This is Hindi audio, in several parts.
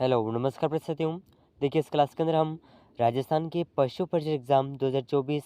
हेलो, नमस्कार प्रस्तुति हूँ। देखिए इस क्लास के अंदर हम राजस्थान के पशु परिचय एग्ज़ाम 2024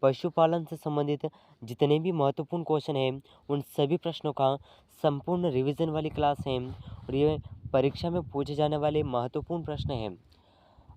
पशुपालन से संबंधित जितने भी महत्वपूर्ण क्वेश्चन हैं, उन सभी प्रश्नों का संपूर्ण रिवीजन वाली क्लास है और ये परीक्षा में पूछे जाने वाले महत्वपूर्ण प्रश्न हैं।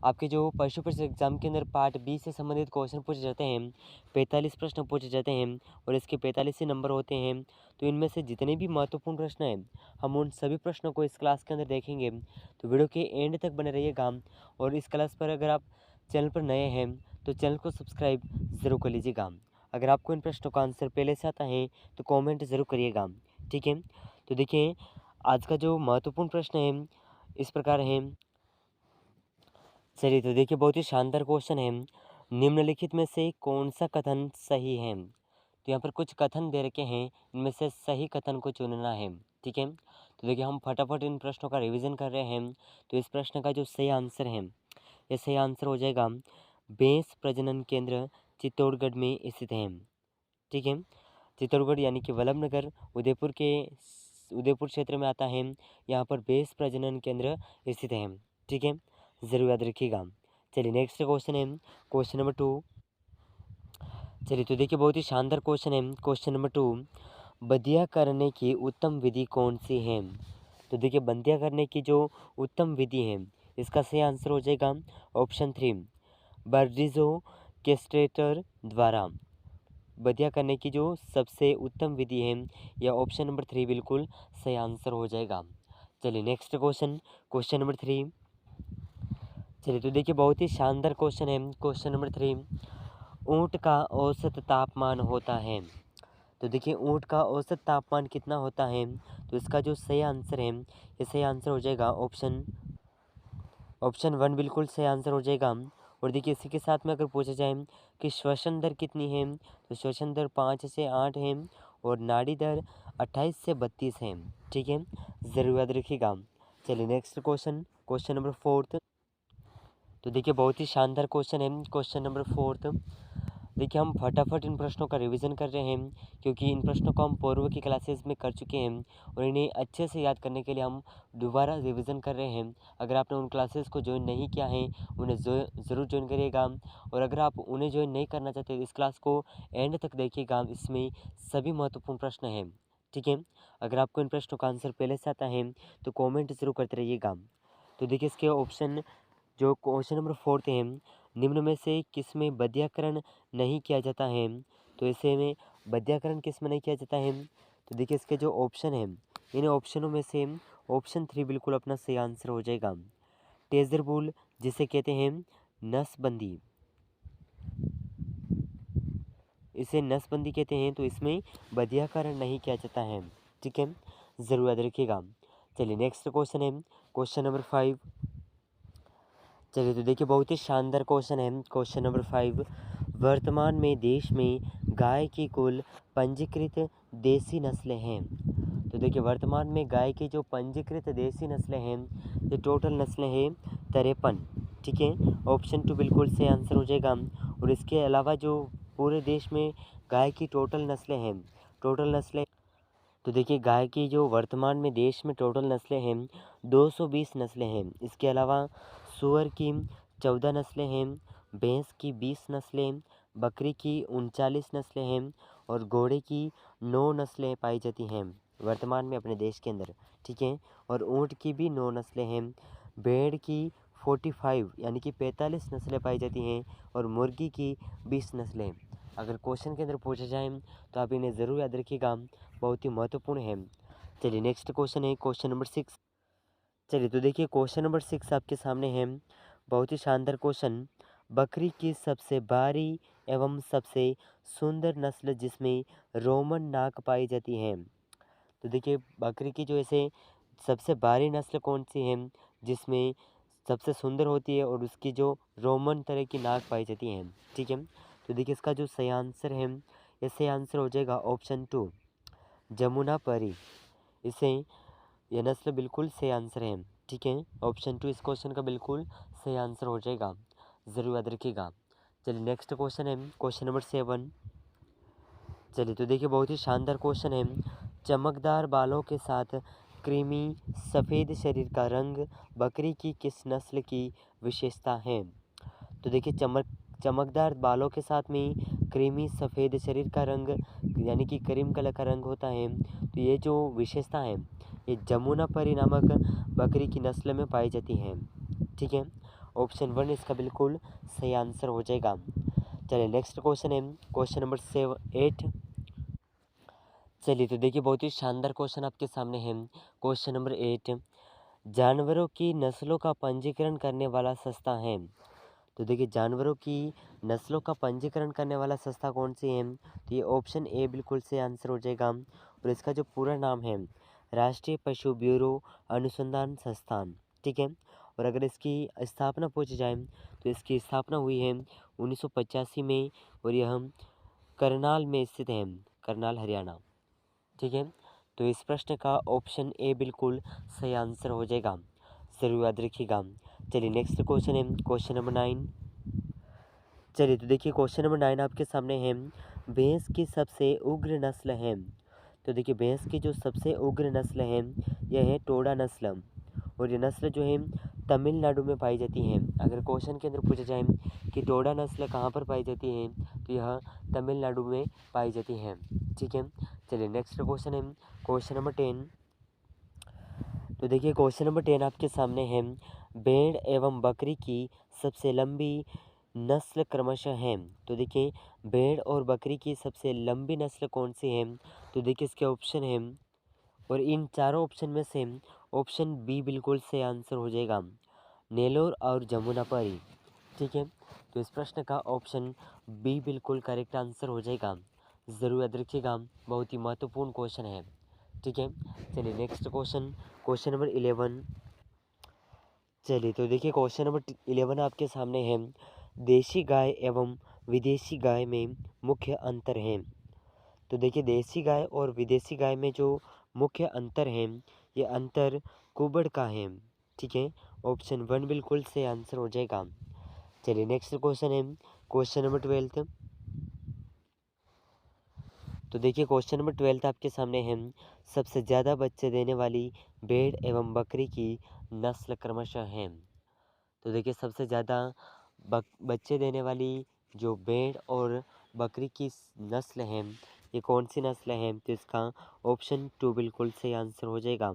आपके जो पशु परिचय एग्ज़ाम के अंदर पार्ट बी से संबंधित क्वेश्चन पूछे जाते हैं, 45 प्रश्न पूछे जाते हैं और इसके 45 ही नंबर होते हैं। तो इनमें से जितने भी महत्वपूर्ण प्रश्न हैं, हम उन सभी प्रश्नों को इस क्लास के अंदर देखेंगे। तो वीडियो के एंड तक बने रहिएगा और इस क्लास पर अगर आप चैनल पर नए हैं, तो चैनल को सब्सक्राइब ज़रूर कर लीजिएगा। अगर आपको इन प्रश्नों का आंसर पहले से आता है, तो कॉमेंट ज़रूर करिएगा, ठीक है। तो देखिए, आज का जो महत्वपूर्ण प्रश्न है, इस प्रकार है। चलिए तो देखिए बहुत ही शानदार क्वेश्चन है। निम्नलिखित में से कौन सा कथन सही है? तो यहाँ पर कुछ कथन दे रखे हैं, इनमें से सही कथन को चुनना है, ठीक है। तो देखिए हम फटाफट इन प्रश्नों का रिवीजन कर रहे हैं। तो इस प्रश्न का जो सही आंसर है, ये सही आंसर हो जाएगा भैंस प्रजनन केंद्र चित्तौड़गढ़ में स्थित है, ठीक है। चित्तौड़गढ़ यानी कि वल्लभनगर उदयपुर क्षेत्र में आता है। यहाँ पर भैंस प्रजनन केंद्र स्थित है, ठीक है। ज़रूर याद रखिएगा। चलिए नेक्स्ट क्वेश्चन है, क्वेश्चन नंबर 2। चलिए तो देखिए बहुत ही शानदार क्वेश्चन है। क्वेश्चन नंबर 2, बंदिया करने की उत्तम विधि कौन सी है? तो देखिए बंदिया करने की जो उत्तम विधि है, इसका सही आंसर हो जाएगा ऑप्शन 3, बर्डिज़ो कैस्ट्रेटर द्वारा। बंदिया करने की जो सबसे उत्तम विधि है, यह ऑप्शन नंबर 3 बिल्कुल सही आंसर हो जाएगा। चलिए नेक्स्ट क्वेश्चन, क्वेश्चन नंबर 3। चलिए तो देखिए बहुत ही शानदार क्वेश्चन है। क्वेश्चन नंबर 3, ऊँट का औसत तापमान होता है। तो देखिए ऊँट का औसत तापमान कितना होता है? तो इसका जो सही आंसर है, ये सही आंसर हो जाएगा ऑप्शन 1 बिल्कुल सही आंसर हो जाएगा। और देखिए इसी के साथ में अगर पूछा जाए कि श्वसन दर कितनी है, तो श्वसन दर 5 से 8 है और नाड़ी दर 28 से 32 है, ठीक है। ज़रूर याद रखिएगा। चलिए नेक्स्ट क्वेश्चन, क्वेश्चन नंबर 4। तो देखिए बहुत ही शानदार क्वेश्चन है। क्वेश्चन नंबर 4, देखिए हम फटाफट इन प्रश्नों का रिवीजन कर रहे हैं, क्योंकि इन प्रश्नों को हम पूर्व की क्लासेस में कर चुके हैं और इन्हें अच्छे से याद करने के लिए हम दोबारा रिवीजन कर रहे हैं। अगर आपने उन क्लासेस को ज्वाइन नहीं किया है, उन्हें ज़रूर ज्वाइन करिएगा। और अगर आप उन्हें ज्वाइन नहीं करना चाहते, तो इस क्लास को एंड तक देखिएगा, इसमें सभी महत्वपूर्ण प्रश्न हैं, ठीक है। अगर आपको इन प्रश्नों का आंसर पहले से आता है, तो कॉमेंट ज़रूर करते रहिएगा। तो देखिए इसके ऑप्शन, जो क्वेश्चन नंबर 4 है, निम्न में से किस में बंध्याकरण नहीं किया जाता है? तो ऐसे में बंध्याकरण किस में नहीं किया जाता है? तो देखिए इसके जो ऑप्शन हैं, इन ऑप्शनों में से ऑप्शन 3 बिल्कुल अपना सही आंसर हो जाएगा। टेजर बुल, जिसे कहते हैं नसबंदी, इसे नसबंदी कहते हैं, तो इसमें बंध्याकरण नहीं किया जाता है, ठीक है। ज़रूर याद रखिएगा। चलिए नेक्स्ट क्वेश्चन है, क्वेश्चन नंबर 5। चलिए तो देखिए बहुत ही शानदार क्वेश्चन है। क्वेश्चन नंबर 5, वर्तमान में देश में गाय की कुल पंजीकृत देसी नस्लें हैं। तो देखिए वर्तमान में गाय की जो पंजीकृत देसी नस्लें हैं, ये टोटल नस्लें हैं 53, ठीक है। ऑप्शन 2 बिल्कुल सही आंसर हो जाएगा। और इसके अलावा जो पूरे देश में गाय की टोटल नस्लें, तो देखिए गाय की जो वर्तमान में देश में टोटल नस्लें हैं 220 नस्लें हैं। इसके अलावा सूअर की 14 नस्लें हैं, भैंस की 20 नस्लें, बकरी की 39 नस्लें हैं और घोड़े की 9 नस्लें पाई जाती हैं वर्तमान में अपने देश के अंदर, ठीक है। और ऊँट की भी 9 नस्लें हैं, भेड़ की 45 यानी कि 45 नस्लें पाई जाती हैं और मुर्गी की 20 नस्लें। अगर क्वेश्चन के अंदर पूछा जाए, तो आप इन्हें ज़रूर याद रखिएगा, बहुत ही महत्वपूर्ण है। चलिए नेक्स्ट क्वेश्चन है, क्वेश्चन नंबर 6। चलिए तो देखिए क्वेश्चन नंबर 6 आपके सामने है। बहुत ही शानदार क्वेश्चन, बकरी की सबसे बारी एवं सबसे सुंदर नस्ल जिसमें रोमन नाक पाई जाती है। तो देखिए बकरी की जो ऐसे सबसे बारी नस्ल कौन सी है, जिसमें सबसे सुंदर होती है और उसकी जो रोमन तरह की नाक पाई जाती है, ठीक है। तो देखिए इसका जो सही आंसर है, ये सही आंसर हो जाएगा ऑप्शन 2, जमुना परी। इसे यह नस्ल बिल्कुल सही आंसर है, ठीक है। ऑप्शन 2 इस क्वेश्चन का बिल्कुल सही आंसर हो जाएगा, ज़रूर याद रखिएगा। चलिए नेक्स्ट क्वेश्चन है, क्वेश्चन नंबर 7। चलिए तो देखिए बहुत ही शानदार क्वेश्चन है, चमकदार बालों के साथ कृमि सफ़ेद शरीर का रंग बकरी की किस नस्ल की विशेषता है? तो देखिए चमकदार बालों के साथ में क्रीमी सफ़ेद शरीर का रंग यानी कि क्रीम कलर का रंग होता है। तो ये जो विशेषता है ये जमुनापरी नामक बकरी की नस्ल में पाई जाती है। ठीक है, ऑप्शन 1 इसका बिल्कुल सही आंसर हो जाएगा। चलिए नेक्स्ट क्वेश्चन है क्वेश्चन नंबर 8। चलिए तो देखिए बहुत ही शानदार क्वेश्चन आपके सामने है। क्वेश्चन नंबर 8, जानवरों की नस्लों का पंजीकरण करने वाला संस्था है। तो देखिए जानवरों की नस्लों का पंजीकरण करने वाला संस्था कौन सी है? तो ये ऑप्शन ए बिल्कुल से आंसर हो जाएगा। और इसका जो पूरा नाम है राष्ट्रीय पशु ब्यूरो अनुसंधान संस्थान। ठीक है, और अगर इसकी स्थापना पूछी जाए तो इसकी स्थापना हुई है 1985 में और यह करनाल में स्थित है, करनाल हरियाणा। ठीक है, तो इस प्रश्न का ऑप्शन ए बिल्कुल सही आंसर हो जाएगा, ज़रूर याद रखिएगा। चलिए नेक्स्ट क्वेश्चन है क्वेश्चन नंबर 9। चलिए तो देखिए क्वेश्चन नंबर 9 आपके सामने है, भैंस की सबसे उग्र नस्ल है। तो देखिए भैंस की जो सबसे उग्र नस्ल है यह है टोडा नस्ल, और ये नस्ल जो है तमिलनाडु में पाई जाती है। अगर क्वेश्चन के अंदर पूछा जाए कि टोडा नस्ल कहाँ पर पाई जाती है तो यह तमिलनाडु में पाई जाती है। ठीक है, चलिए नेक्स्ट क्वेश्चन है क्वेश्चन नंबर 10। तो देखिए क्वेश्चन नंबर 10 आपके सामने है, भेड़ एवं बकरी की सबसे लंबी नस्ल क्रमशः है। तो देखिए भेड़ और बकरी की सबसे लंबी नस्ल कौन सी है? तो देखिए इसके ऑप्शन है, और इन चारों ऑप्शन में से ऑप्शन बी बिल्कुल से आंसर हो जाएगा, नेलोर और जमुनापरी। ठीक है, तो इस प्रश्न का ऑप्शन बी बिल्कुल करेक्ट आंसर हो जाएगा, ज़रूर याद रखिएगा, बहुत ही महत्वपूर्ण क्वेश्चन है। ठीक है, चलिए नेक्स्ट क्वेश्चन क्वेश्चन नंबर 11। चलिए तो देखिए क्वेश्चन नंबर 11 आपके सामने है, देशी गाय एवं विदेशी गाय में मुख्य अंतर है। तो देखिए देसी गाय और विदेशी गाय में जो मुख्य अंतर है ये अंतर कुबड़ का है। ठीक है, ऑप्शन 1 बिल्कुल से आंसर हो जाएगा। चलिए नेक्स्ट क्वेश्चन है क्वेश्चन नंबर 12। तो देखिए क्वेश्चन नंबर 12 आपके सामने है, सबसे ज़्यादा बच्चे देने वाली भेड़ एवं बकरी की नस्ल क्रमशः है। तो देखिए सबसे ज़्यादा बच्चे देने वाली जो भेड़ और बकरी की नस्ल है ये कौन सी नस्ल है? तो इसका ऑप्शन 2 बिल्कुल सही आंसर हो जाएगा,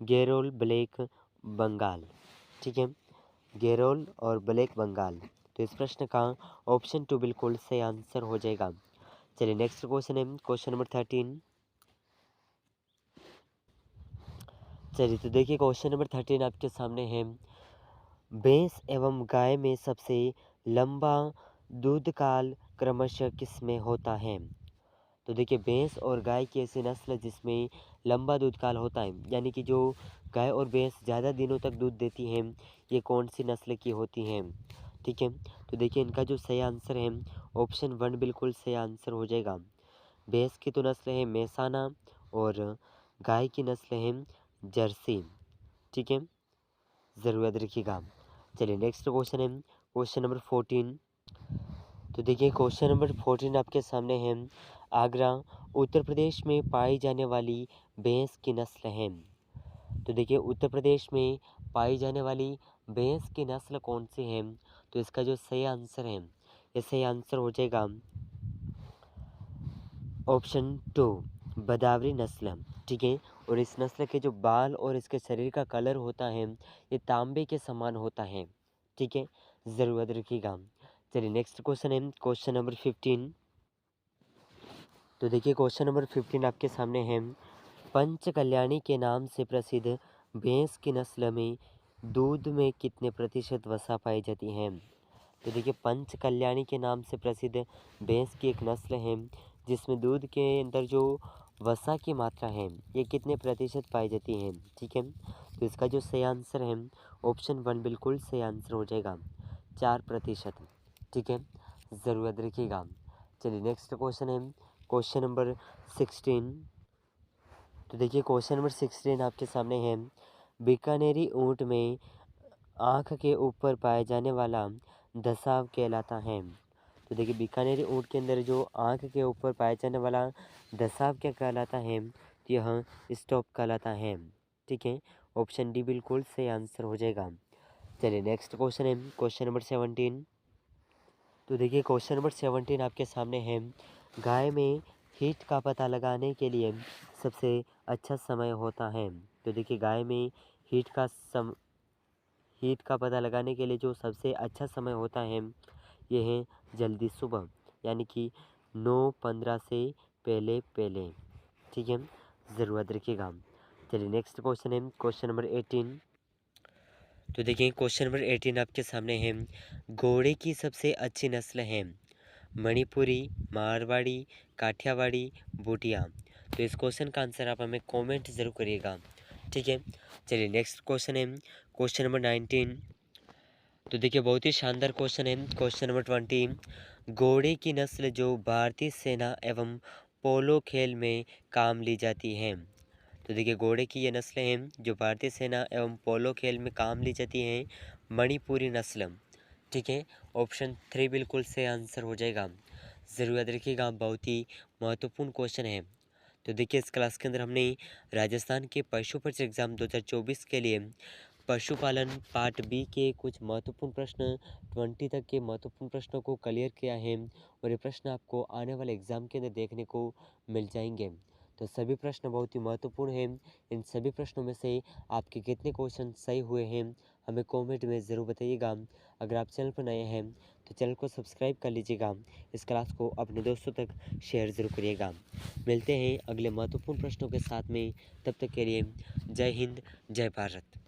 गैरोल ब्लैक बंगाल। ठीक है, गैरोल और ब्लैक बंगाल, तो इस प्रश्न का ऑप्शन 2 बिल्कुल सही आंसर हो जाएगा। चलिए नेक्स्ट क्वेश्चन है क्वेश्चन नंबर 13। चलिए तो देखिए क्वेश्चन नंबर 13 आपके सामने है, भैंस एवं गाय में सबसे लंबा दूध काल क्रमशः किसमें होता है? तो देखिए भैंस और गाय की ऐसी नस्ल जिसमें लंबा दूध काल होता है, यानी कि जो गाय और भैंस ज़्यादा दिनों तक दूध देती हैं, ये कौन सी नस्ल की होती हैं? ठीक है, तो देखिए इनका जो सही आंसर है ऑप्शन 1 बिल्कुल सही आंसर हो जाएगा। भैंस की तो नस्ल है मेसाना और गाय की नस्ल है जर्सी। ठीक है, ज़रूर याद रखिएगा। चलिए नेक्स्ट क्वेश्चन है क्वेश्चन नंबर 14। तो देखिए क्वेश्चन नंबर 14 आपके सामने है, आगरा उत्तर प्रदेश में पाई जाने वाली भैंस की नस्ल है। तो देखिए उत्तर प्रदेश में पाई जाने वाली भैंस की नस्ल कौन सी है? तो इसका जो सही आंसर है ये सही आंसर हो जाएगा ऑप्शन 2 बदावरी नस्ल। ठीक है, और इस नस्ल के जो बाल और इसके शरीर का कलर होता है ये तांबे के समान होता है। ठीक है, ज़रूर याद रखिएगा। चलिए नेक्स्ट क्वेश्चन है क्वेश्चन नंबर 15। तो देखिए क्वेश्चन नंबर 15 आपके सामने है, पंच कल्याणी के नाम से प्रसिद्ध भैंस की नस्ल में दूध में कितने प्रतिशत वसा पाई जाती है? तो देखिए पंच कल्याणी के नाम से प्रसिद्ध भैंस की एक नस्ल है जिसमें दूध के अंदर जो वसा की मात्रा है ये कितने प्रतिशत पाई जाती है? ठीक है, तो इसका जो सही आंसर है ऑप्शन 1 बिल्कुल सही आंसर हो जाएगा, 4%। ठीक है, ज़रूर याद रखिएगा। चलिए नेक्स्ट क्वेश्चन है क्वेश्चन नंबर 16। तो देखिए क्वेश्चन नंबर 16 आपके सामने है, बीकानेरी ऊँट में आँख के ऊपर पाया जाने वाला दसाव कहलाता है। तो देखिए बीकानेरी ऊँट के अंदर जो आँख के ऊपर पाया जाने वाला दसाव क्या कहलाता है? तो यह स्टॉप कहलाता है। ठीक है, ऑप्शन डी बिल्कुल सही आंसर हो जाएगा। चलिए नेक्स्ट क्वेश्चन है क्वेश्चन नंबर 17। तो देखिए क्वेश्चन नंबर 17 आपके सामने है, गाय में हीट का पता लगाने के लिए सबसे अच्छा समय होता है। तो देखिए गाय में हीट का पता लगाने के लिए जो सबसे अच्छा समय होता है ये है जल्दी सुबह, यानी कि 9:15 से पहले पहले। ठीक है, ज़रूर याद रखिएगा। चलिए नेक्स्ट क्वेश्चन है क्वेश्चन नंबर 18। तो देखिए क्वेश्चन नंबर 18 आपके सामने है, घोड़े की सबसे अच्छी नस्ल है मणिपुरी, मारवाड़ी, काठियावाड़ी, भूटिया। तो इस क्वेश्चन का आंसर आप हमें कमेंट ज़रूर करिएगा। ठीक है, चलिए नेक्स्ट क्वेश्चन है क्वेश्चन नंबर 19। तो देखिए बहुत ही शानदार क्वेश्चन है क्वेश्चन नंबर 20। घोड़े की नस्ल जो भारतीय सेना एवं पोलो खेल में काम ली जाती है। तो देखिए घोड़े की ये नस्लें हैं जो भारतीय सेना एवं पोलो खेल में काम ली जाती हैं, मणिपुरी नस्ल। ठीक है, ऑप्शन 3 बिल्कुल से आंसर हो जाएगा। ज़रूर याद रखिएगा, बहुत ही महत्वपूर्ण क्वेश्चन है। तो देखिए इस क्लास के अंदर हमने राजस्थान के पशु परीक्षा एग्ज़ाम 2024 के लिए पशुपालन पार्ट बी के कुछ महत्वपूर्ण प्रश्न 20 तक के महत्वपूर्ण प्रश्नों को क्लियर किया है, और ये प्रश्न आपको आने वाले एग्ज़ाम के अंदर देखने को मिल जाएंगे। तो सभी प्रश्न बहुत ही महत्वपूर्ण हैं। इन सभी प्रश्नों में से आपके कितने क्वेश्चन सही हुए हैं हमें कमेंट में ज़रूर बताइएगा। अगर आप चैनल पर नए हैं तो चैनल को सब्सक्राइब कर लीजिएगा। इस क्लास को अपने दोस्तों तक शेयर ज़रूर करिएगा। मिलते हैं अगले महत्वपूर्ण प्रश्नों के साथ में, तब तक के लिए जय हिंद, जय भारत।